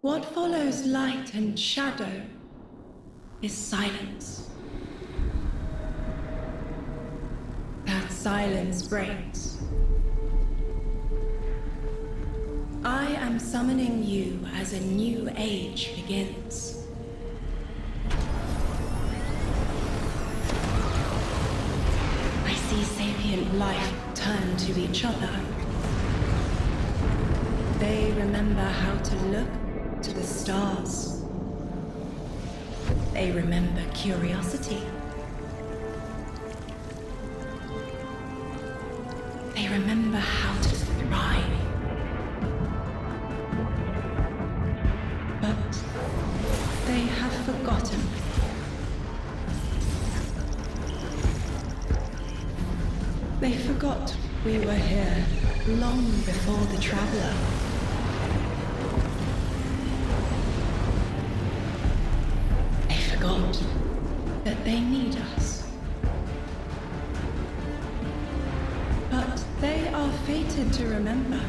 What follows light and shadow is silence. That silence breaks. I am summoning you as a new age begins. I see sapient life turn to each other. They remember how to look to the stars. They remember curiosity. They remember how to thrive. But they have forgotten. They forgot we were here long before the Traveler. They forgot that they need us. But they are fated to remember.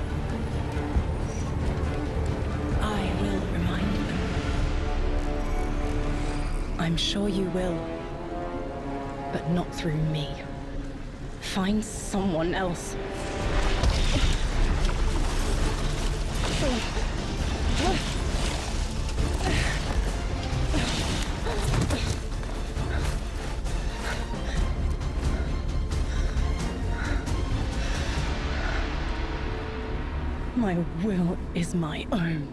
I will remind them. I'm sure you will, but not through me. Find someone else. My will is my own.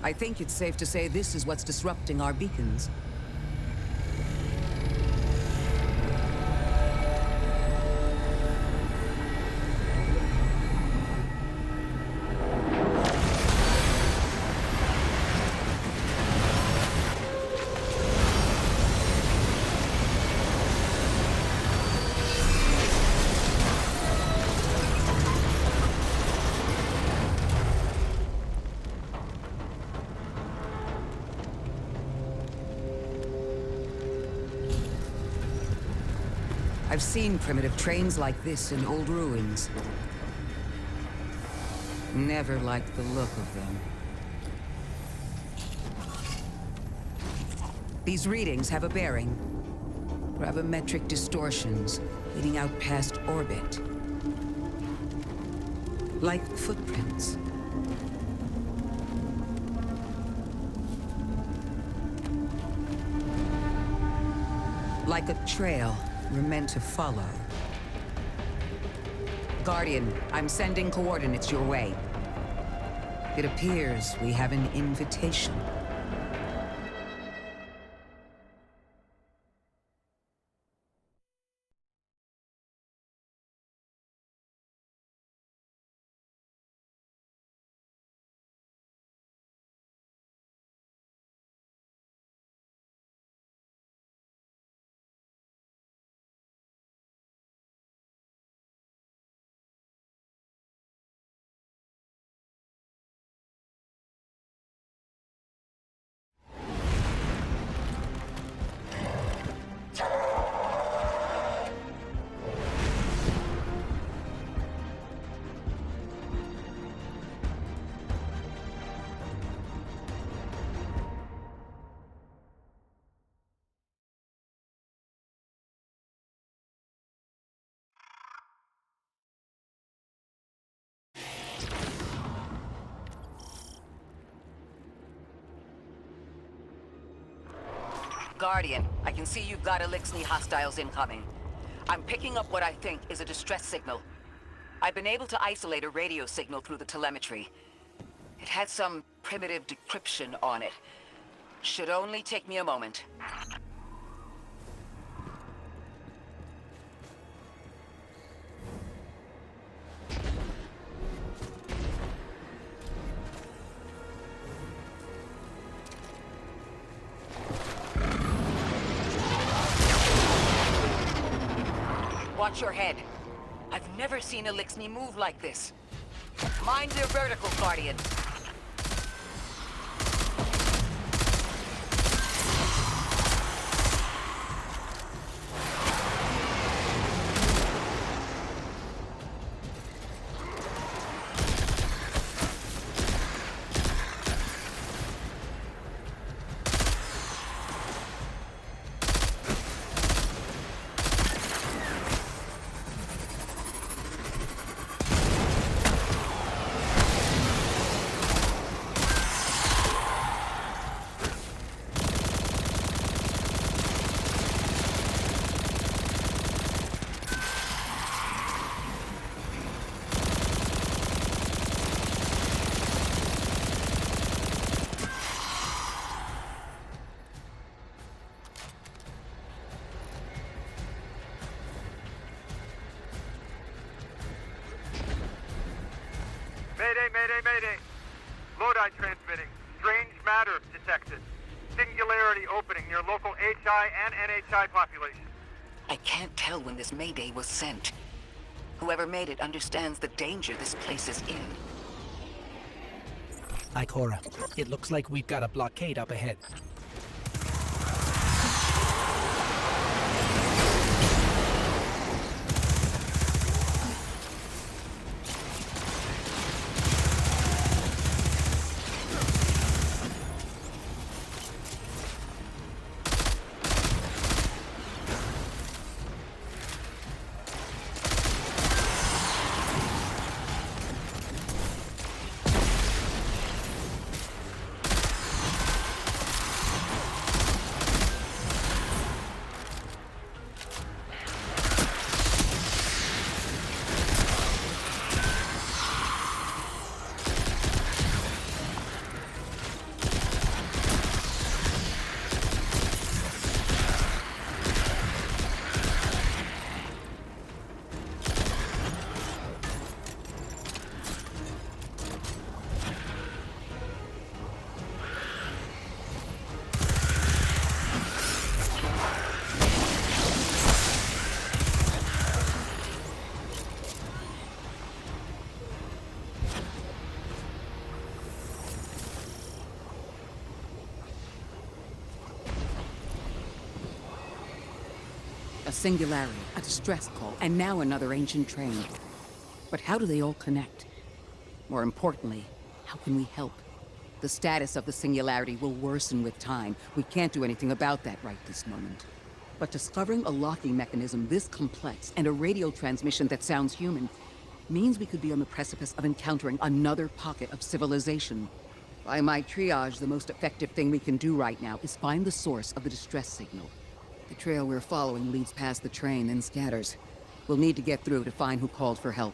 I think it's safe to say this is what's disrupting our beacons. I've seen primitive trains like this in old ruins. Never liked the look of them. These readings have a bearing. Gravimetric distortions leading out past orbit. Like footprints. Like a trail we're meant to follow. Guardian, I'm sending coordinates your way. It appears we have an invitation. Guardian, I can see you've got Elixni hostiles incoming. I'm picking up what I think is a distress signal. I've been able to isolate a radio signal through the telemetry. It had some primitive decryption on it. Should only take me a moment. Watch your head. I've never seen Elixni move like this. Mind your vertical, Guardian. Mayday. Lodi transmitting. Strange matter detected. Singularity opening near local HI and NHI population. I can't tell when this Mayday was sent. Whoever made it understands the danger this place is in. Ikora, it looks like we've got a blockade up ahead. A singularity, a distress call, and now another ancient train. But how do they all connect? More importantly, how can we help? The status of the singularity will worsen with time. We can't do anything about that right this moment. But discovering a locking mechanism this complex and a radio transmission that sounds human means we could be on the precipice of encountering another pocket of civilization. By my triage, the most effective thing we can do right now is find the source of the distress signal. The trail we're following leads past the train, then scatters. We'll need to get through to find who called for help.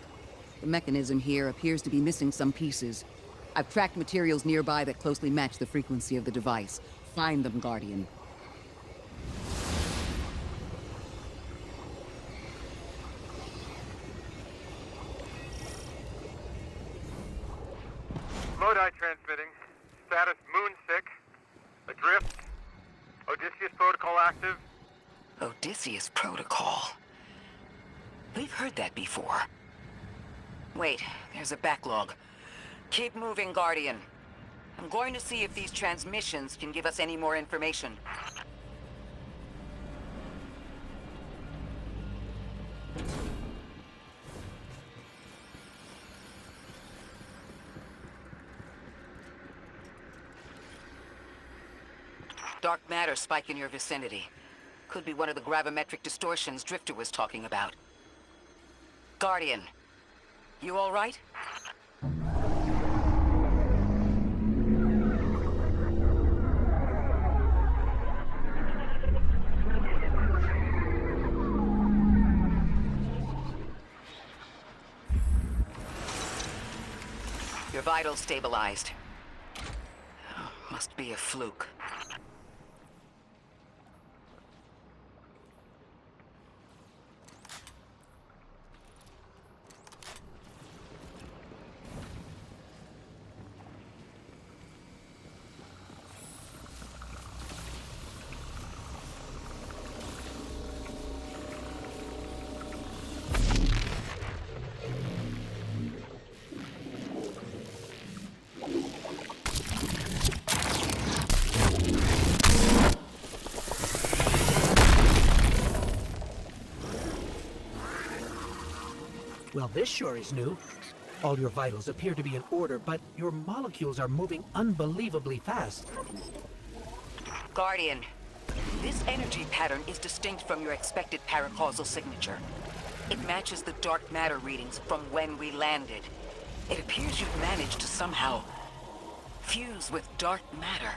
The mechanism here appears to be missing some pieces. I've tracked materials nearby that closely match the frequency of the device. Find them, Guardian. Lodi transmitting. Status moonsick. Adrift. Odysseus protocol active. Odysseus Protocol. We've heard that before. Wait, there's a backlog. Keep moving, Guardian. I'm going to see if these transmissions can give us any more information. Dark matter spike in your vicinity. Could be one of the gravimetric distortions Drifter was talking about. Guardian, you all right? vitals stabilized. Must be a fluke. Well, this sure is new. All your vitals appear to be in order, but your molecules are moving unbelievably fast. Guardian, this energy pattern is distinct from your expected paracausal signature. It matches the dark matter readings from when we landed. It appears you've managed to somehow fuse with dark matter.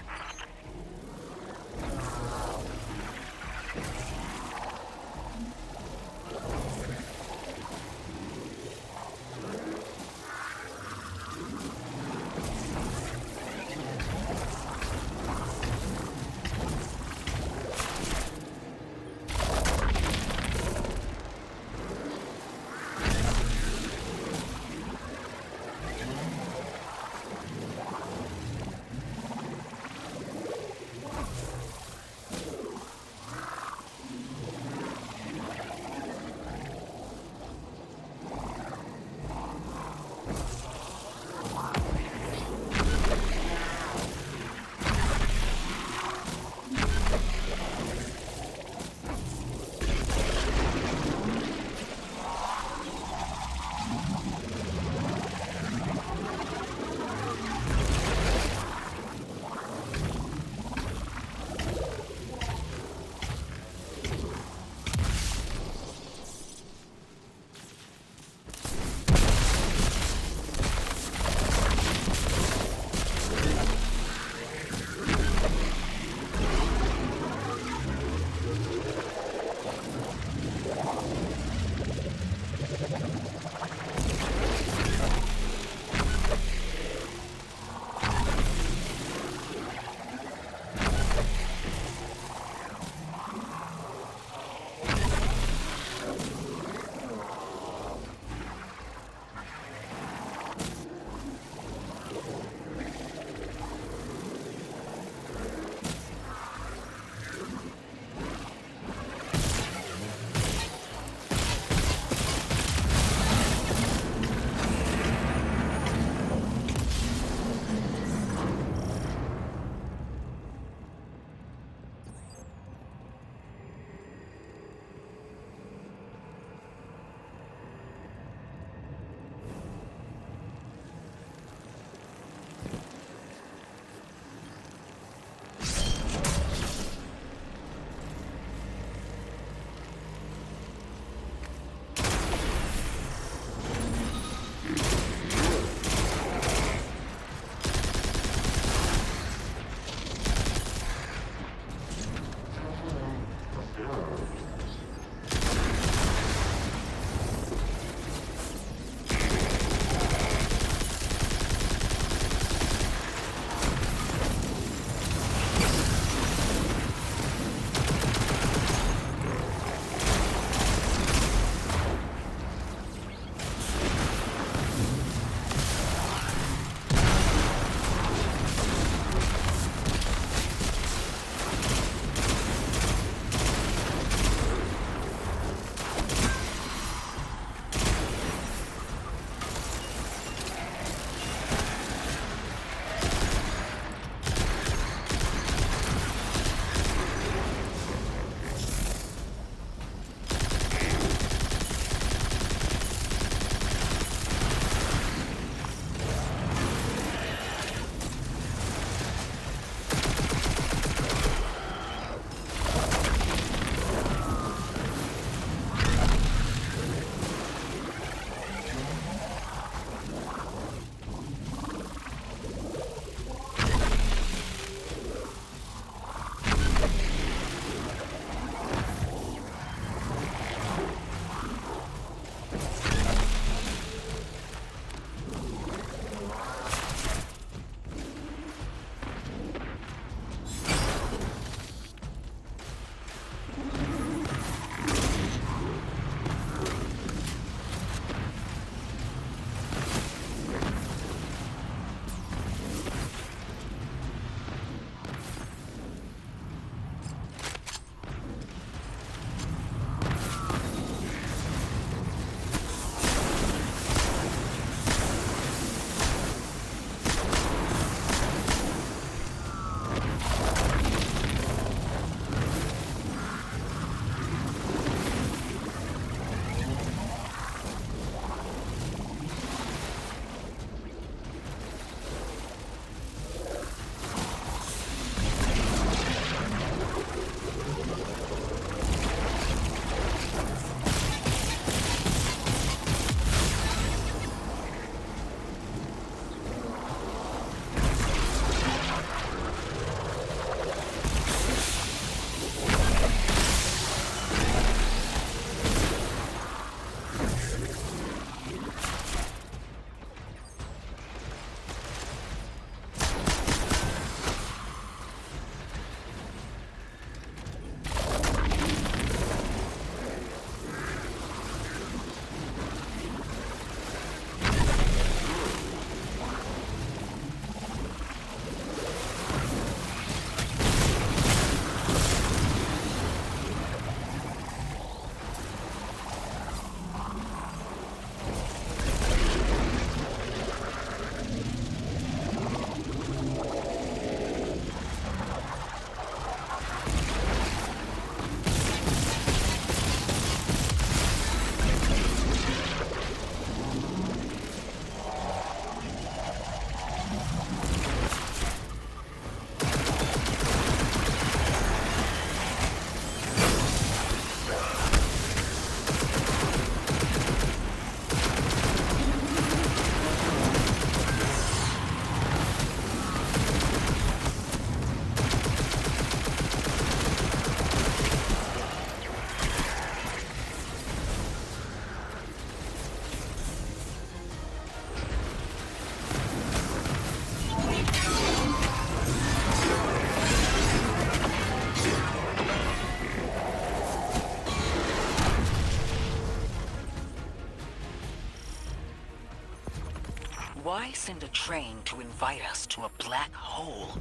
Why send a train to invite us to a black hole?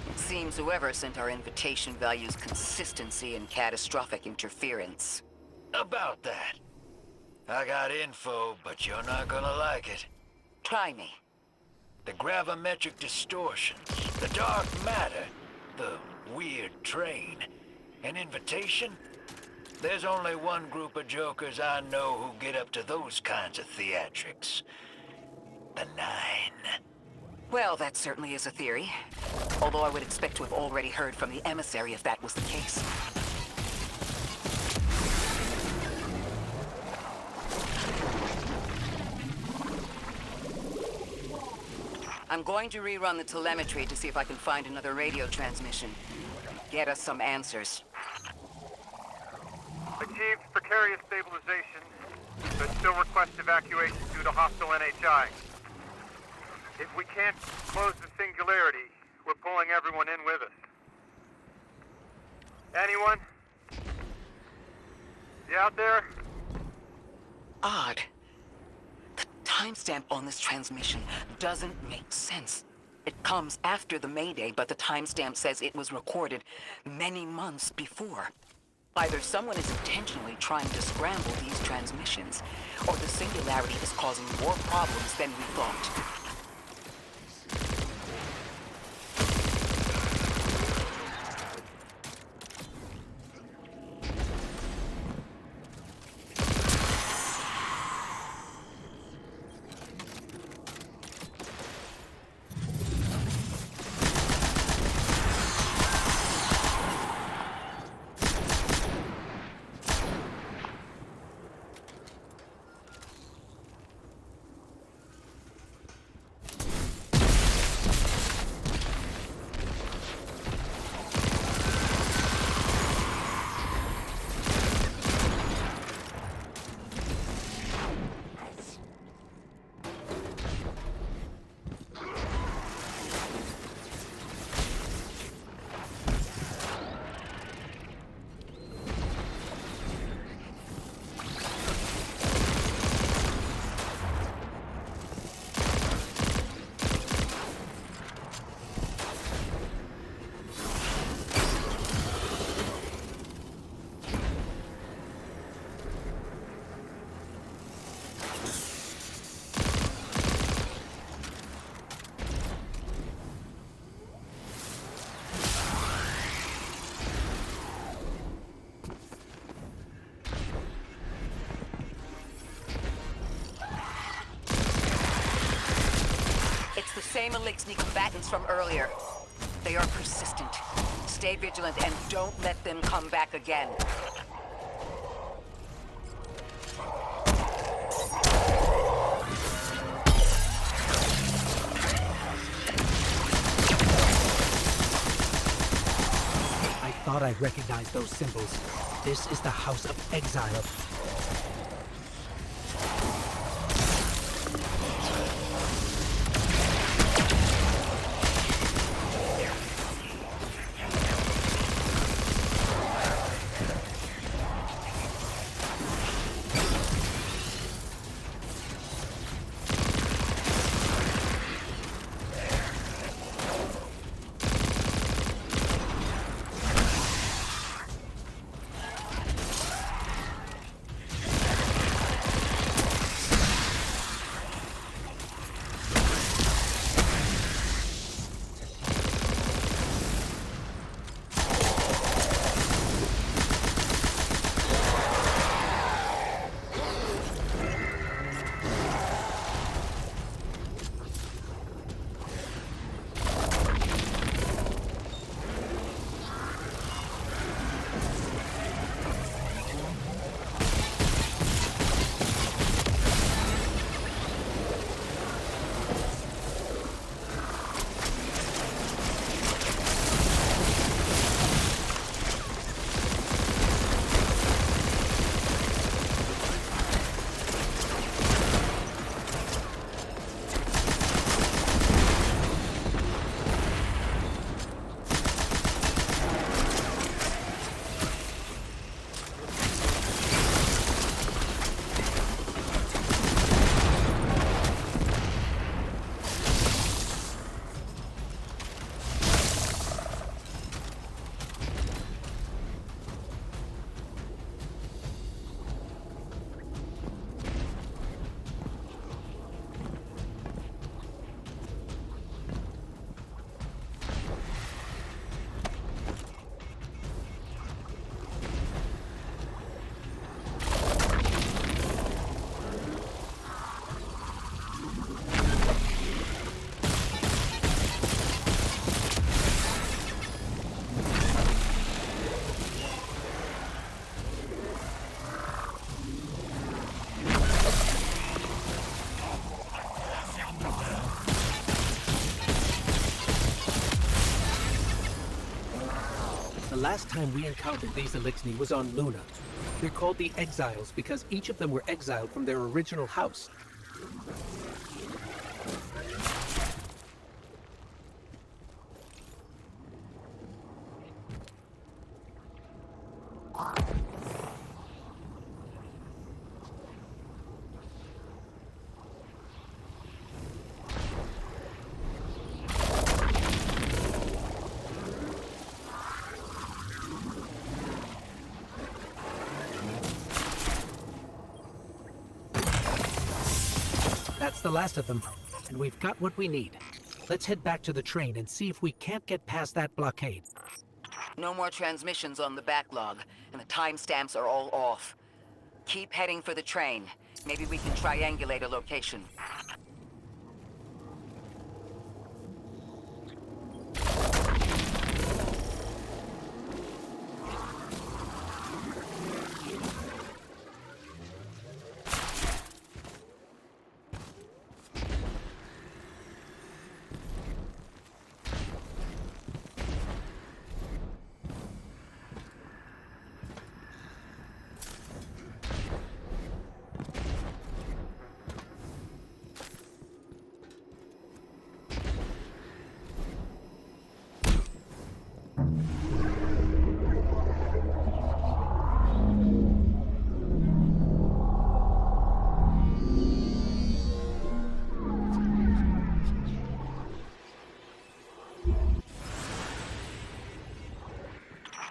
It seems whoever sent our invitation values consistency and catastrophic interference. About that. I got info, but you're not gonna like it. Try me. The gravimetric distortions, the dark matter, the weird train, an invitation? There's only one group of jokers I know who get up to those kinds of theatrics. The Nine. Well, that certainly is a theory. Although I would expect to have already heard from the emissary if that was the case. I'm going to rerun the telemetry to see if I can find another radio transmission. Get us some answers. Achieved precarious stabilization, but still request evacuation due to hostile NHI. If we can't close the singularity, we're pulling everyone in with us. Anyone? You out there? Odd. The timestamp on this transmission doesn't make sense. It comes after the Mayday, but the timestamp says it was recorded many months before. Either someone is intentionally trying to scramble these transmissions, or the singularity is causing more problems than we thought. same Elixni combatants from earlier. They are persistent. Stay vigilant and don't let them come back again. I thought I recognized those symbols. This is the House of Exile. The last time we encountered these Elixni was on Luna. They're called the Exiles because each of them were exiled from their original house. That's the last of them, and we've got what we need. Let's head back to the train and see if we can't get past that blockade. No more transmissions on the backlog, and the timestamps are all off. Keep heading for the train. Maybe we can triangulate a location.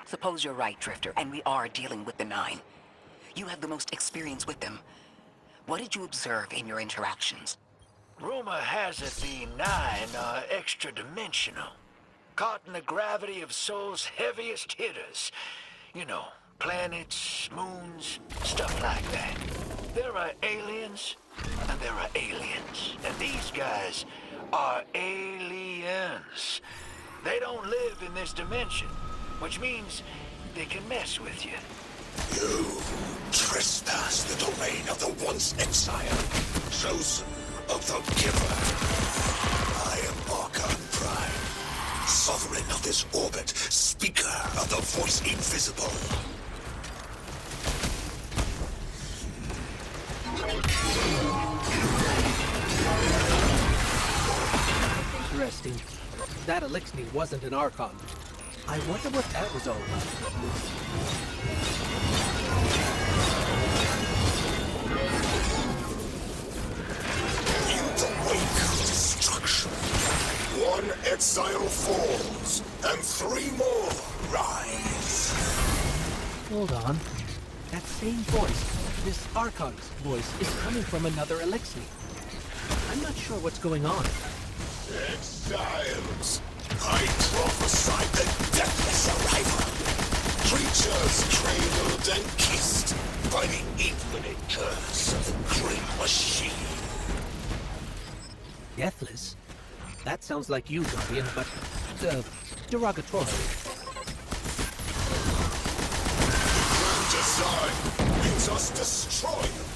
Suppose you're right, Drifter, and we are dealing with the Nine. You have the most experience with them. What did you observe in your interactions? Rumor has it the Nine are extra-dimensional. Caught in the gravity of Sol's heaviest hitters. You know, planets, moons, stuff like that. There are aliens, and there are aliens. And these guys are aliens. They don't live in this dimension, which means they can mess with you. You trespass the domain of the once exile, chosen of the Giver. I am Archon Prime, sovereign of this orbit, speaker of the voice invisible. Interesting. That Elixir wasn't an Archon. I wonder what that was all about. In the wake of destruction, one exile falls, and 3 more rise. Hold on. That same voice, this Archon's voice, is coming from another Elixir. I'm not sure what's going on. Exiles, I prophesied the deathless arrival. Creatures cradled and kissed by the infinite curse of the Great Machine. Deathless? That sounds like you, Guardian, but derogatory. Design bids us destroy them.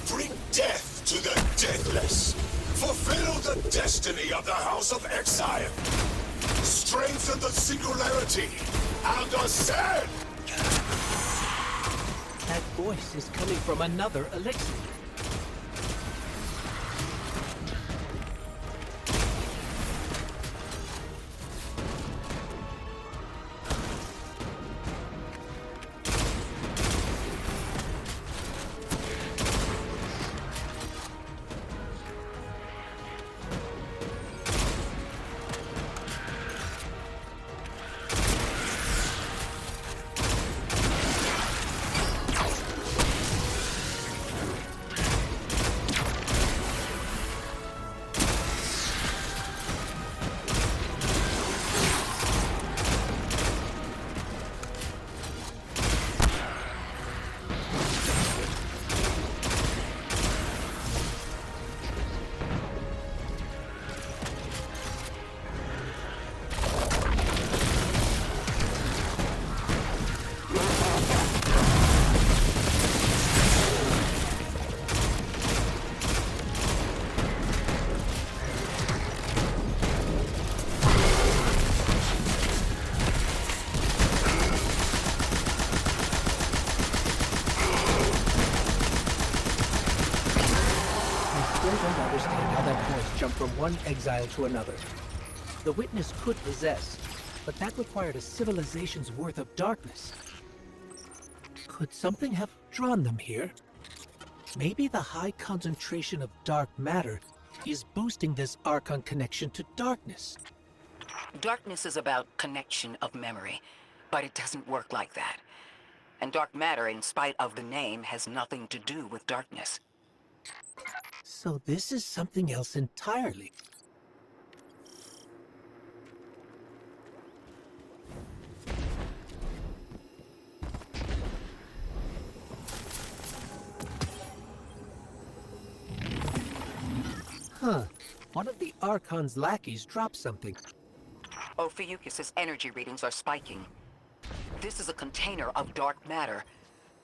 Bring death to the deathless. Fulfill the destiny of the House of Exile. Strengthen the singularity and ascend. That voice is coming from another Elixir. From one exile to another. The Witness could possess, but that required a civilization's worth of darkness. Could something have drawn them here? Maybe the high concentration of dark matter is boosting this Archon connection to darkness. Darkness is about connection of memory, but it doesn't work like that. And dark matter, in spite of the name, has nothing to do with darkness. So this is something else entirely. Huh. One of the Archon's lackeys dropped something. Ophiuchus's energy readings are spiking. This is a container of dark matter,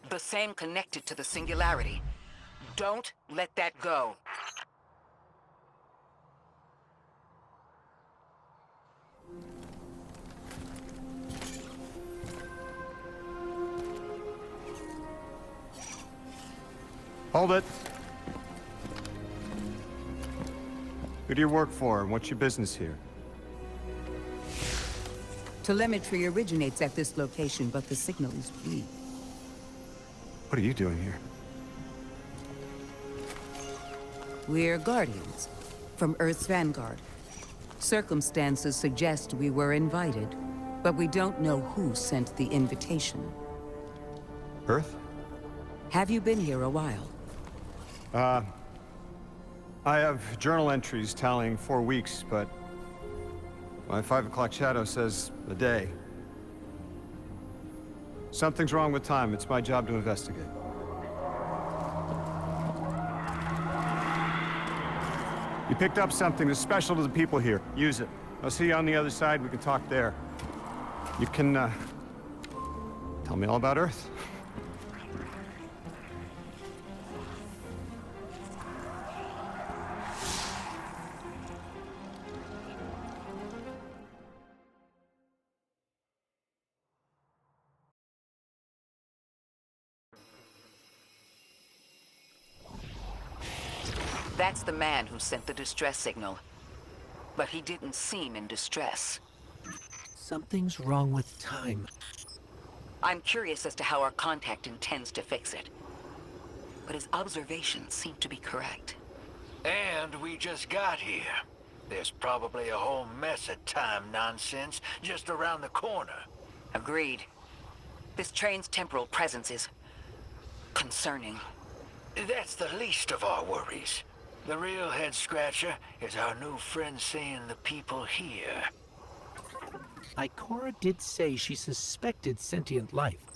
the same connected to the Singularity. Don't let that go. Hold it. Who do you work for, and what's your business here? Telemetry originates at this location, but the signal is weak. What are you doing here? We're Guardians, from Earth's vanguard. Circumstances suggest we were invited, but we don't know who sent the invitation. Earth? Have you been here a while? I have journal entries tallying 4 weeks, but my 5 o'clock shadow says a day. Something's wrong with time. It's my job to investigate. You picked up something that's special to the people here. Use it. I'll see you on the other side. We can talk there. You can, tell me all about Earth. That's the man who sent the distress signal. But he didn't seem in distress. Something's wrong with time. I'm curious as to how our contact intends to fix it. But his observations seem to be correct. And we just got here. There's probably a whole mess of time nonsense just around the corner. Agreed. This train's temporal presence is concerning. That's the least of our worries. The real head-scratcher is our new friend seeing the people here. Ikora did say she suspected sentient life,